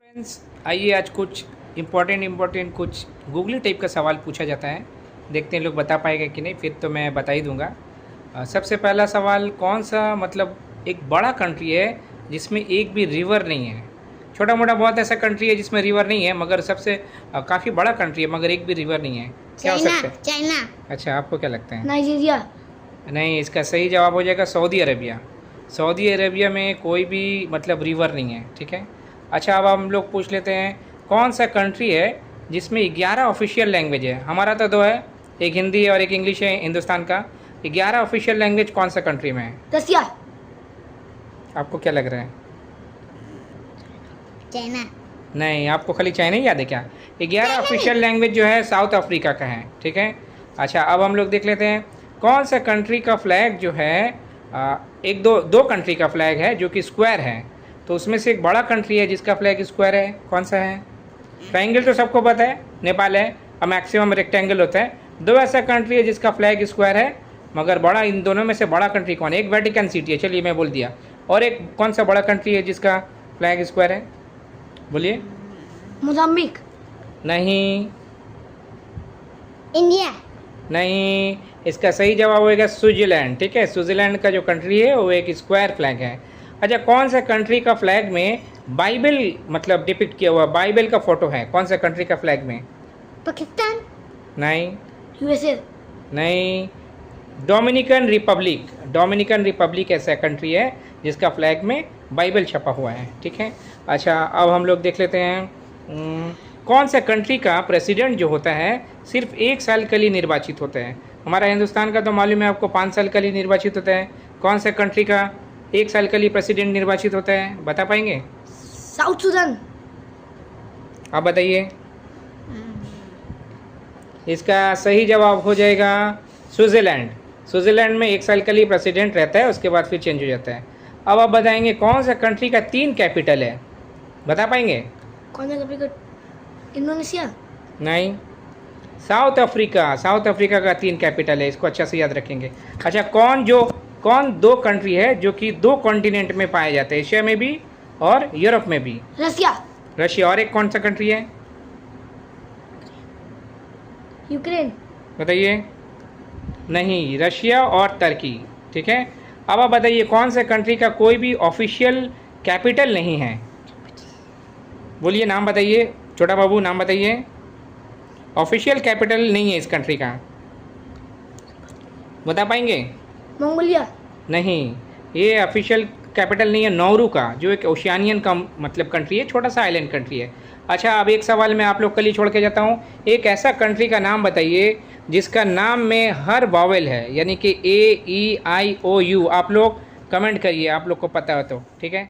Friends, आइए आज कुछ इम्पोर्टेंट कुछ गूगली टाइप का सवाल पूछा जाता है। देखते हैं लोग बता पाएगा कि नहीं, फिर तो मैं बता ही दूंगा। सबसे पहला सवाल, कौन सा मतलब एक बड़ा कंट्री है जिसमें एक भी रिवर नहीं है। छोटा मोटा बहुत ऐसा कंट्री है जिसमें रिवर नहीं है, मगर सबसे काफ़ी बड़ा कंट्री है मगर एक भी रिवर नहीं है। क्या हो सकता है? चाइना। अच्छा, आपको क्या लगता है? नाइजीरिया। नहीं, इसका सही जवाब हो जाएगा सऊदी अरेबिया। सऊदी अरेबिया में कोई भी मतलब रिवर नहीं है। ठीक है। अच्छा, अब हम लोग पूछ लेते हैं, कौन सा कंट्री है जिसमें 11 ऑफिशियल लैंग्वेज है। हमारा तो दो है, एक हिंदी है और एक इंग्लिश है हिंदुस्तान का। 11 ऑफिशियल लैंग्वेज कौन सा कंट्री में है? रसिया। आपको क्या लग रहा है? चाइना। नहीं, आपको खाली चाइना ही याद है क्या? 11 ऑफिशियल लैंग्वेज जो है साउथ अफ्रीका का है। ठीक है। अच्छा, अब हम लोग देख लेते हैं, कौन सा कंट्री का फ्लैग जो है एक दो कंट्री का फ्लैग है जो कि स्क्वायर है। तो उसमें से एक बड़ा कंट्री है जिसका फ्लैग स्क्वायर है, कौन सा है? ट्रायंगल तो सबको पता है, नेपाल है, और मैक्सिमम रेक्टेंगल होता है। दो ऐसा कंट्री है जिसका फ्लैग स्क्वायर है मगर बड़ा, इन दोनों में से बड़ा कंट्री कौन है? एक वेटिकन सिटी है, चलिए मैं बोल दिया, और एक कौन सा बड़ा कंट्री है जिसका फ्लैग स्क्वायर है? बोलिए। मोजाम्बिक। नहीं। इंडिया। नहीं, इसका सही जवाब होगा स्विट्जरलैंड। ठीक है, स्विट्जरलैंड का जो कंट्री है वो एक स्क्वायर फ्लैग है। अच्छा, कौन सा कंट्री का फ्लैग में बाइबल मतलब डिपिक्ट किया हुआ, बाइबल का फोटो है, कौन सा कंट्री का फ्लैग में? पाकिस्तान। नहीं। यूएसए। नहीं, डोमिनिकन रिपब्लिक। डोमिनिकन रिपब्लिक ऐसा कंट्री है जिसका फ्लैग में बाइबल छपा हुआ है। ठीक है। अच्छा, अब हम लोग देख लेते हैं, कौन सा कंट्री का प्रेसिडेंट जो होता है सिर्फ 1 साल के लिए निर्वाचित होता है। हमारा हिंदुस्तान का तो मालूम है आपको, 5 साल के लिए निर्वाचित होता है। कौन सा कंट्री का 1 साल के लिए प्रेसिडेंट निर्वाचित होता है, बता पाएंगे? South Sudan. आप बताइए। इसका सही जवाब हो जाएगा स्विट्ज़रलैंड। स्विट्ज़रलैंड में 1 साल के लिए प्रेसिडेंट रहता है, उसके बाद फिर चेंज हो जाता है। अब आप बताएंगे कौन सा कंट्री का 3 कैपिटल है, बता पाएंगे? कौन सा कंट्री? इंडोनेशिया। नहीं, साउथ अफ्रीका। साउथ अफ्रीका का 3 कैपिटल है, इसको अच्छा से याद रखेंगे। अच्छा, कौन 2 कंट्री है जो कि 2 कॉन्टिनेंट में पाए जाते हैं, एशिया में भी और यूरोप में भी? रसिया। रशिया। और एक कौन सा कंट्री है, यूक्रेन। बताइए? नहीं, रशिया और तुर्की। ठीक है। अब आप बताइए, कौन से कंट्री का कोई भी ऑफिशियल कैपिटल नहीं है? बोलिए, नाम बताइए, छोटा बाबू नाम बताइए। ऑफिशियल कैपिटल नहीं है इस कंट्री का, बता पाएंगे? मंगोलिया। नहीं, ये ऑफिशियल कैपिटल नहीं है नौरू का, जो एक ओशियानियन का मतलब कंट्री है, छोटा सा आइलैंड कंट्री है। अच्छा, अब एक सवाल मैं आप लोग के लिए छोड़ के जाता हूँ, एक ऐसा कंट्री का नाम बताइए जिसका नाम में हर वावेल है, यानी कि A, E, I, O, U। आप लोग कमेंट करिए, आप लोग को पता हो तो। ठीक है।